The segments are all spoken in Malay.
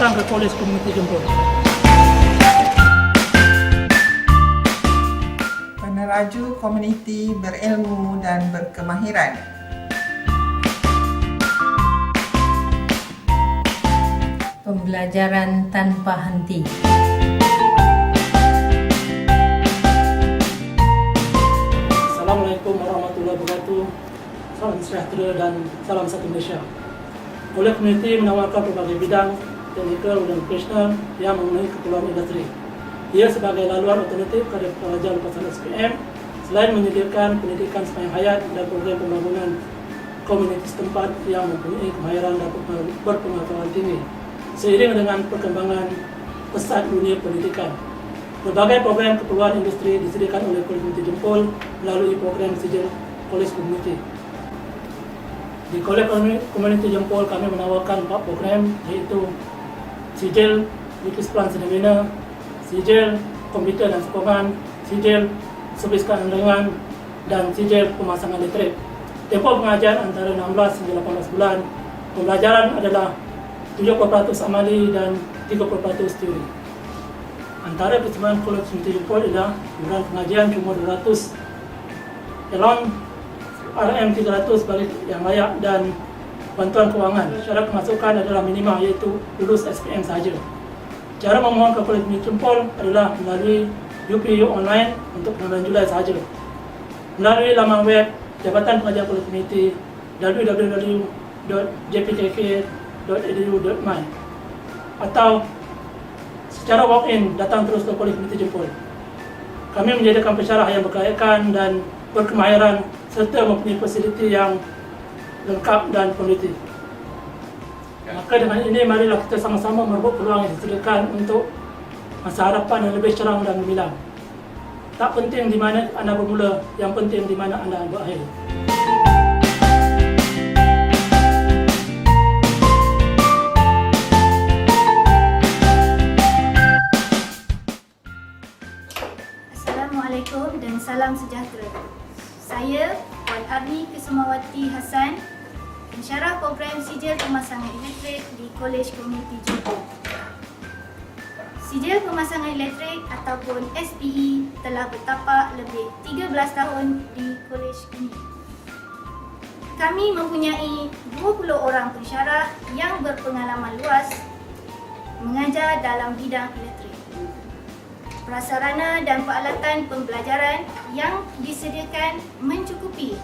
datang ke Kolej Komuniti Jempol. Peneraju komuniti berilmu dan berkemahiran. Pembelajaran tanpa henti. Assalamualaikum warahmatullahi wabarakatuh. Salam sejahtera dan salam satu Malaysia. Kolej Komuniti menawarkan berbagai bidang teknikal dan profesional yang memenuhi keperluan industri. Ia sebagai laluan alternatif kepada pelajar lepasan SPM selain menyediakan pendidikan sepanjang hayat dan program pembangunan komuniti setempat yang mempunyai kemahiran dan berpengetahuan tinggi. Seiring dengan perkembangan pesat dunia pendidikan, berbagai program keperluan industri disediakan oleh Kolej Komuniti Jempol melalui program sijil Kolej Komuniti. Di Kolej Komuniti Jempol kami menawarkan 4 program, iaitu sijil Lukis Pelan Fenomena, sijil Komputer dan Sokongan, sijil Servis Keandalan, dan sijil Pemasangan Elektrik. Tempoh pengajian antara 16 hingga 18 bulan. Pembelajaran adalah 70% amali dan 30% teori. Antara persembahan Kolej Komuniti Jempol adalah iuran pengajian cuma 200, elon RM300 bagi yang layak, dan bantuan kewangan. Syarat pemasukan adalah minima, iaitu lulus SPM sahaja. Cara memohon ke Kolej Komuniti Jempol adalah melalui UPU online untuk 16 Julai sahaja. Melalui laman web Jabatan Pengajian Kolej Komuniti www.jpkk.edu.my atau secara walk-in datang terus ke Kolej Komuniti Jempol. Kami menyediakan pensyarah yang berkelayakan dan berkemahiran serta mempunyai fasiliti yang lengkap dan kondusif. Maka dengan ini, marilah kita sama-sama merebut peluang yang disediakan untuk masa hadapan yang lebih cerah dan gemilang. Tak penting di mana anda bermula, yang penting di mana anda berakhir. Assalamualaikum dan salam sejahtera. Saya Puan Arni Kesumawati Hassan, pensyarah program sijil pemasangan elektrik di Kolej Komuniti Jempol. Sijil pemasangan elektrik ataupun SPE telah bertapak lebih 13 tahun di kolej ini. Kami mempunyai 20 orang pensyarah yang berpengalaman luas mengajar dalam bidang elektrik. Prasarana dan peralatan pembelajaran yang disediakan mencukupi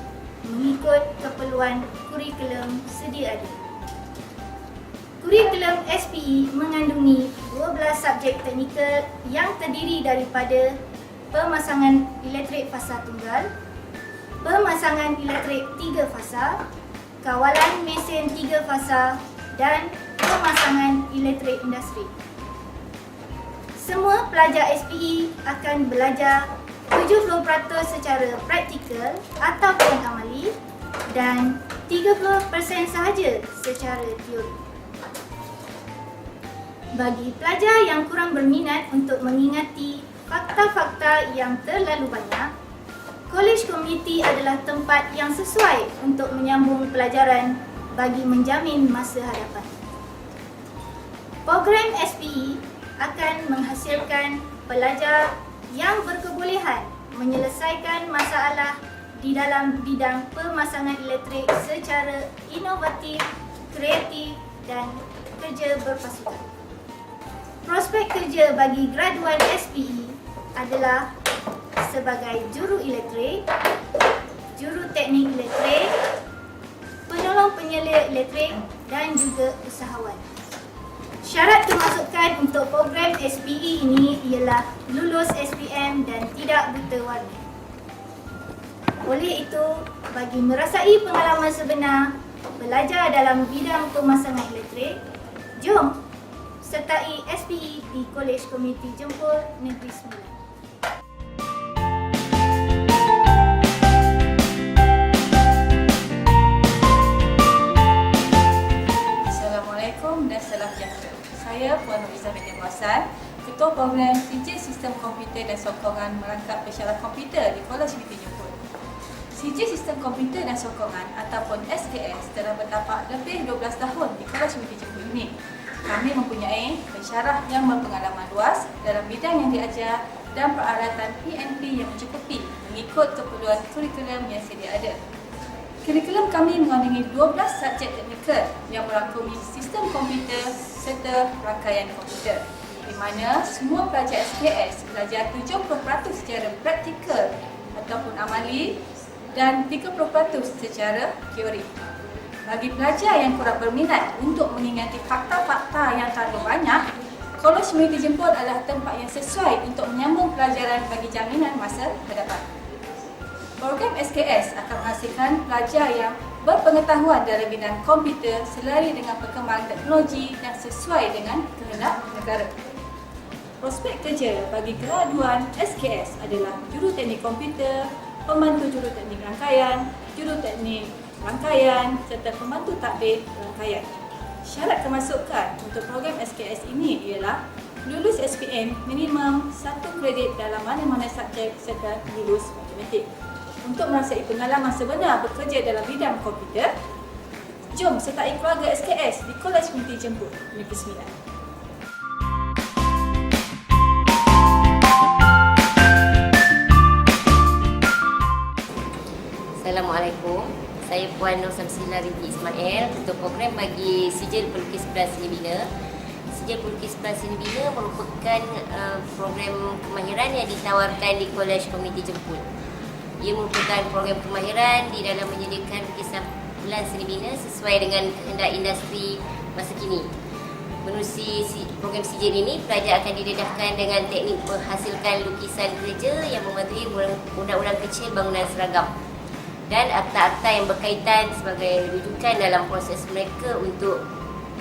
mengikut keperluan kurikulum sedia ada. Kurikulum SPE mengandungi 12 subjek teknikal yang terdiri daripada pemasangan elektrik fasa tunggal, pemasangan elektrik 3 fasa, kawalan mesin 3 fasa, dan pemasangan elektrik industri. Semua pelajar SPE akan belajar 70% secara praktikal ataupun amali dan 30% sahaja secara teori. Bagi pelajar yang kurang berminat untuk mengingati fakta-fakta yang terlalu banyak, Kolej Komuniti adalah tempat yang sesuai untuk menyambung pelajaran bagi menjamin masa hadapan. Program SPE akan menghasilkan pelajar yang berkebolehan menyelesaikan masalah di dalam bidang pemasangan elektrik secara inovatif, kreatif dan kerja berpasukan. Prospek kerja bagi graduan SPE adalah sebagai juru elektrik, juru teknik elektrik, penolong penyelia elektrik dan juga usahawan. Syarat kemasukan untuk program SPE ini ialah lulus SPM dan tidak buta warna. Oleh itu, bagi merasai pengalaman sebenar belajar dalam bidang pemasangan elektrik, jom sertai SPE di Kolej Komuniti Jempol Negeri Sembilan. Assalamualaikum dan salam sejahtera. Saya Puan Nuriza Binti Muhasan, Ketua Program Sijil Sistem Komputer dan Sokongan merangkap pensyarah komputer di Kolej Komuniti Jempol. Sijil Sistem Komputer dan Sokongan ataupun SKS telah bertapak lebih 12 tahun di Kolej Komuniti Jempol ini. Kami mempunyai pensyarah yang berpengalaman luas dalam bidang yang diajar dan peralatan PNP yang mencukupi mengikut keperluan kurikulum yang sedia ada. Kurikulum kami mengandungi 12 subjek teknikal yang merangkumi sistem komputer serta rangkaian komputer, di mana semua pelajar SKS belajar 70% secara praktikal ataupun amali dan 30% secara teori. Bagi pelajar yang kurang berminat untuk mengingati fakta-fakta yang terlalu banyak, Kolej Komuniti Jemput adalah tempat yang sesuai untuk menyambung pelajaran bagi jaminan masa hadapan. Program SKS akan menghasilkan pelajar yang berpengetahuan dalam bidang komputer selari dengan perkembangan teknologi dan sesuai dengan kehendak negara. Prospek kerja bagi graduan SKS adalah juruteknik komputer, pembantu juruteknik rangkaian, juruteknik rangkaian serta pembantu tadbir rangkaian. Syarat kemasukan untuk program SKS ini ialah lulus SPM minimum 1 kredit dalam mana-mana subjek serta lulus matematik. Untuk merasai pengalaman sebenar bekerja dalam bidang komputer, jom sertai keluarga SKS di Kolej Komuniti Jemput, Negeri Sembilan. Assalamualaikum. Saya Puan Nur Samsila Rinti Ismail, Ketua Program bagi Sijil Pelukis Beras Seni Bina. Sijil Pelukis Beras Seni Bina merupakan program kemahiran yang ditawarkan di Kolej Komuniti Jemput. Ia merupakan program kemahiran di dalam menyediakan lukisan bulan seni bina sesuai dengan kehendak industri masa kini. Menerusi program sijil ini, pelajar akan didedahkan dengan teknik menghasilkan lukisan kerja yang mematuhi undang-undang kecil bangunan seragam dan akta-akta yang berkaitan sebagai rujukan dalam proses mereka untuk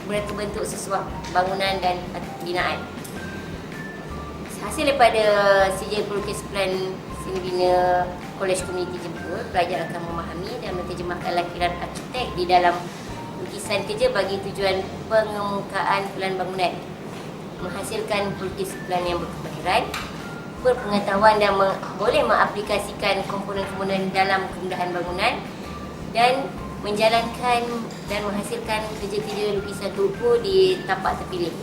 berbentuk sesuatu bangunan dan binaan. Hasil daripada sijil pelukis plan seni bina Kolej Komuniti Jemput, pelajar akan memahami dan menterjemahkan lampiran arkitek di dalam lukisan kerja bagi tujuan pengemukaan pelan bangunan, menghasilkan pelukis plan yang berkemahiran, berpengetahuan dan boleh mengaplikasikan komponen-komponen dalam kemudahan bangunan dan menjalankan dan menghasilkan kerja-kerja lukisan tubuh di tapak terpilih.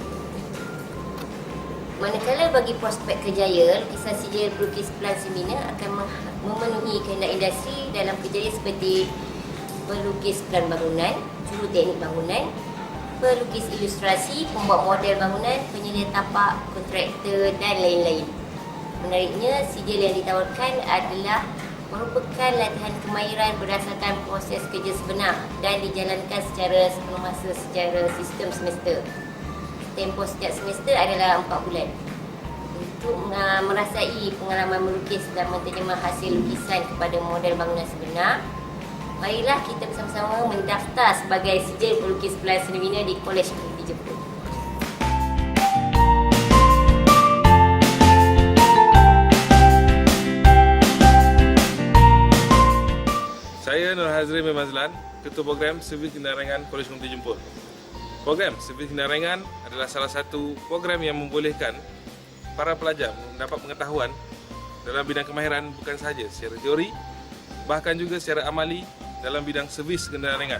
Manakala bagi prospek kerjaya, lukisan sijil pelukis plan seni bina akan memenuhi kehendak industri dalam kerjaya seperti pelukis plan bangunan, juruteknik bangunan, pelukis ilustrasi, pembuat model bangunan, penyelia tapak, kontraktor dan lain-lain. Menariknya, sijil yang ditawarkan adalah merupakan latihan kemahiran berdasarkan proses kerja sebenar dan dijalankan secara sepenuh masa secara sistem semester. Tempoh setiap semester adalah 4 bulan. Untuk merasai pengalaman melukis dan menterjemah hasil lukisan kepada model bangunan sebenar, marilah kita bersama-sama mendaftar sebagai sijil pelukis plan seni bina di Kolej Komuniti Jemput. Saya Nur Hazri Memazlan, Ketua Program Servis Kendarangan Kolej Komuniti Jemput. Program Servis Kendarangan adalah salah satu program yang membolehkan para pelajar mendapat pengetahuan dalam bidang kemahiran bukan sahaja secara teori, bahkan juga secara amali dalam bidang servis kendaraan.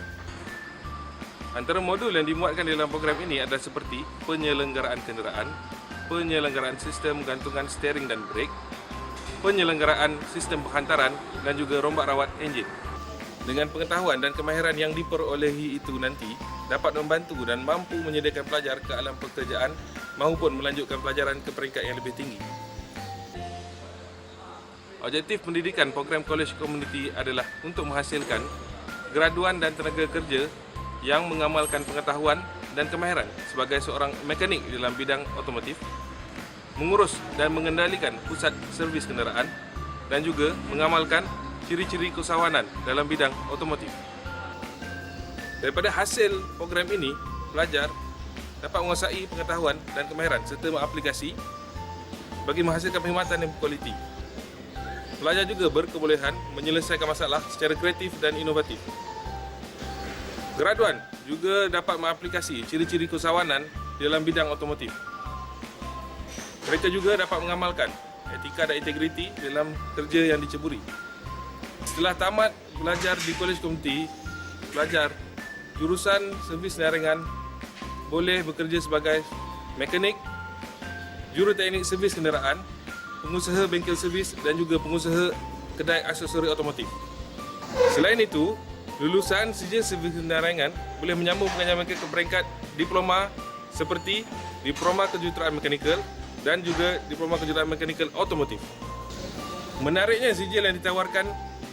Antara modul yang dimuatkan dalam program ini adalah seperti penyelenggaraan kenderaan, penyelenggaraan sistem gantungan steering dan brake, penyelenggaraan sistem penghantaran dan juga rombak rawat enjin. Dengan pengetahuan dan kemahiran yang diperolehi itu nanti dapat membantu dan mampu menyediakan pelajar ke alam pekerjaan maupun melanjutkan pelajaran ke peringkat yang lebih tinggi. Objektif pendidikan program Kolej Komuniti adalah untuk menghasilkan graduan dan tenaga kerja yang mengamalkan pengetahuan dan kemahiran sebagai seorang mekanik dalam bidang otomotif, mengurus dan mengendalikan pusat servis kenderaan dan juga mengamalkan ciri-ciri keusahawanan dalam bidang otomotif. Daripada hasil program ini, pelajar dapat menguasai pengetahuan dan kemahiran serta mengaplikasi bagi menghasilkan perkhidmatan yang berkualiti. Pelajar juga berkebolehan menyelesaikan masalah secara kreatif dan inovatif. Graduan juga dapat mengaplikasi ciri-ciri keusahawanan dalam bidang otomotif. Mereka juga dapat mengamalkan etika dan integriti dalam kerja yang diceburi. Setelah tamat belajar di Kolej Komuniti, pelajar jurusan servis kendaraan boleh bekerja sebagai mekanik, juruteknik servis kenderaan, pengusaha bengkel servis dan juga pengusaha kedai aksesori otomotif. Selain itu, lulusan sijil servis kenderaan boleh menyambung pengajian mereka ke peringkat diploma seperti Diploma Kejuruteraan Mekanikal dan juga Diploma Kejuruteraan Mekanikal Otomotif. Menariknya, sijil yang ditawarkan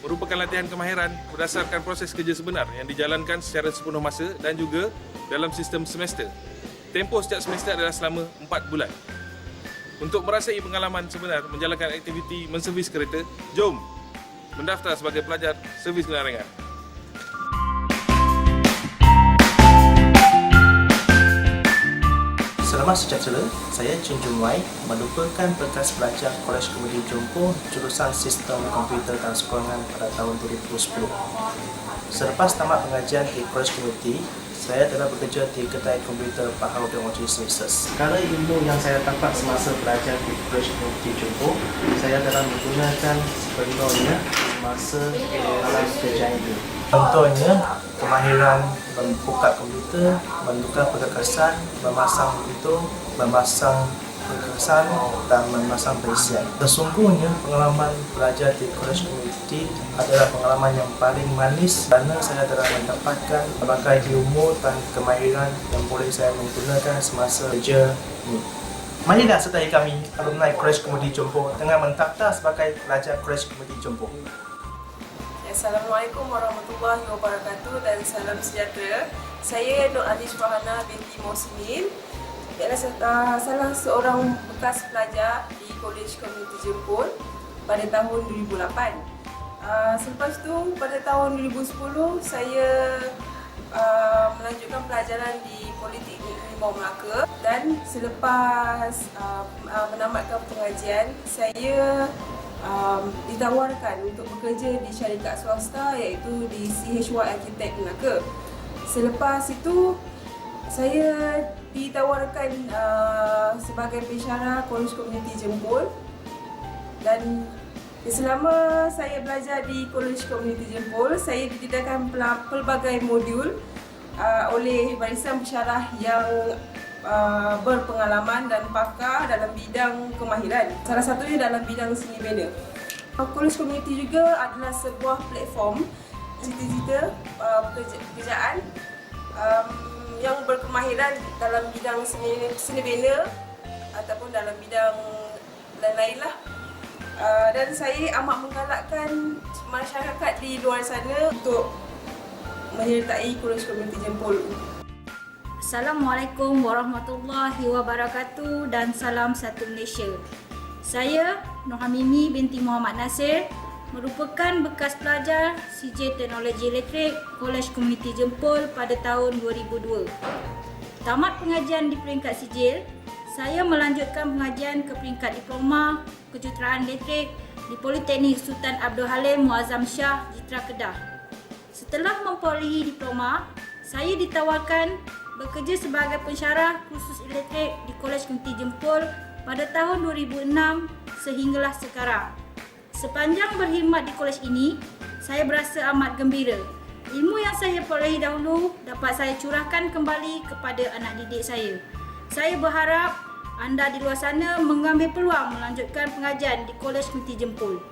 merupakan latihan kemahiran berdasarkan proses kerja sebenar yang dijalankan secara sepenuh masa dan juga dalam sistem semester. Tempoh setiap semester adalah selama 4 bulan. Untuk merasai pengalaman sebenar menjalankan aktiviti menservis kereta, jom mendaftar sebagai pelajar servis kenderaan. Selamat sejahtera, saya Chun Jun Wai, merupakan bekas pelajar Kolej Komersi Johor jurusan Sistem Komputer dan Sokongan pada tahun 2010. Selepas tamat pengajian di Kolej Komersi, saya telah bekerja di kedai komputer Pahau Technology Services. Perkara ilmu yang saya dapat semasa belajar di Kolej Komersi Johor, saya telah menggunakan sepenuhnya semasa dalam kerja ini. Contohnya, kemahiran membuka komputer, menukar perkakasan, memasang monitor, memasang perkakasan dan memasang perisian. Sesungguhnya, pengalaman belajar di Kolej Komersi adalah pengalaman yang paling manis kerana saya telah mendapatkan berbagai ilmu dan kemahiran yang boleh saya menggunakan semasa kerja ini. Marilah sertai kami, alumni Kolej Komersi Johor, dengan mendaftar sebagai pelajar Kolej Komersi Johor. Assalamualaikum warahmatullahi wabarakatuh dan salam sejahtera. Saya Nur Alish Fahana binti Mohsinin, adalah salah seorang bekas pelajar di Kolej Komersi Johor pada tahun 2008. Selepas itu pada tahun 2010 saya melanjutkan pelajaran di Politeknik Rimau Melaka dan selepas menamatkan pengajian saya ditawarkan untuk bekerja di syarikat swasta iaitu di CHY Architect Melaka. Selepas itu saya ditawarkan sebagai pensyarah Kolej Komersi Johor dan selama saya belajar di Kolej Komersi Johor saya didedahkan pelbagai modul oleh barisan pensyarah yang berpengalaman dan pakar dalam bidang kemahiran. Salah satunya dalam bidang seni bina. Kolej Komersi juga adalah sebuah platform cita-cita pekerjaan yang berkemahiran dalam bidang seni bina ataupun dalam bidang lain-lain lah. Dan saya amat menggalakkan masyarakat di luar sana untuk menyertai Kolej Komersi Johor. Assalamualaikum warahmatullahi wabarakatuh dan salam satu Malaysia. Saya Nur Hamimi binti Muhammad Nasir, merupakan bekas pelajar sijil Teknologi Elektrik Kolej Komersi Johor pada tahun 2002. Tamat pengajian di peringkat sijil, saya melanjutkan pengajian ke peringkat Diploma Kejuruteraan Elektrik di Politeknik Sultan Abdul Halim Muazzam Shah, Jitra Kedah. Setelah memperolehi diploma, saya ditawarkan bekerja sebagai pensyarah kursus elektrik di Kolej Komersi Johor pada tahun 2006 sehinggalah sekarang. Sepanjang berkhidmat di kolej ini, saya berasa amat gembira. Ilmu yang saya perolehi dahulu dapat saya curahkan kembali kepada anak didik saya. Saya berharap anda di luar sana mengambil peluang melanjutkan pengajian di Kolej Komersi Johor.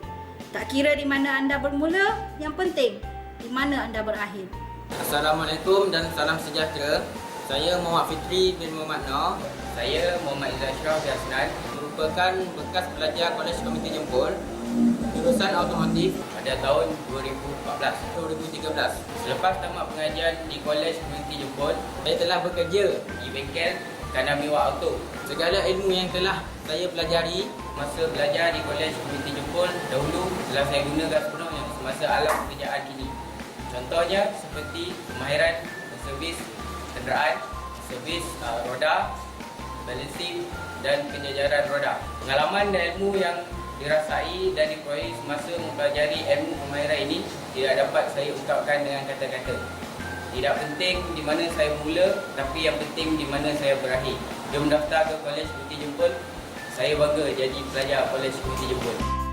Tak kira di mana anda bermula, yang penting di mana anda berakhir. Assalamualaikum dan salam sejahtera. Saya Muhammad Fitri bin Muhammad Noh. Saya Muhammad Izzat Ashraf Yasnan, merupakan bekas pelajar Kolej Komersi Johor jurusan otomotif pada tahun 2013. Selepas tamat pengajian di Kolej Komersi Johor, saya telah bekerja di bengkel Kanamiwa Auto. Segala ilmu yang telah saya pelajari masa belajar di Kolej Komersi Johor dahulu telah saya gunakan sepenuhnya semasa alam pekerjaan ini. Contohnya seperti kemahiran servis kenderaan, servis roda, balancing dan penjajaran roda. Pengalaman dan ilmu yang dirasai dan diperoleh semasa mempelajari ilmu kemahiran ini tidak dapat saya ungkapkan dengan kata-kata. Tidak penting di mana saya mula, tapi yang penting di mana saya berakhir. Jom daftar ke Kolej Komersi Johor. Saya bangga jadi pelajar Kolej Komersi Johor.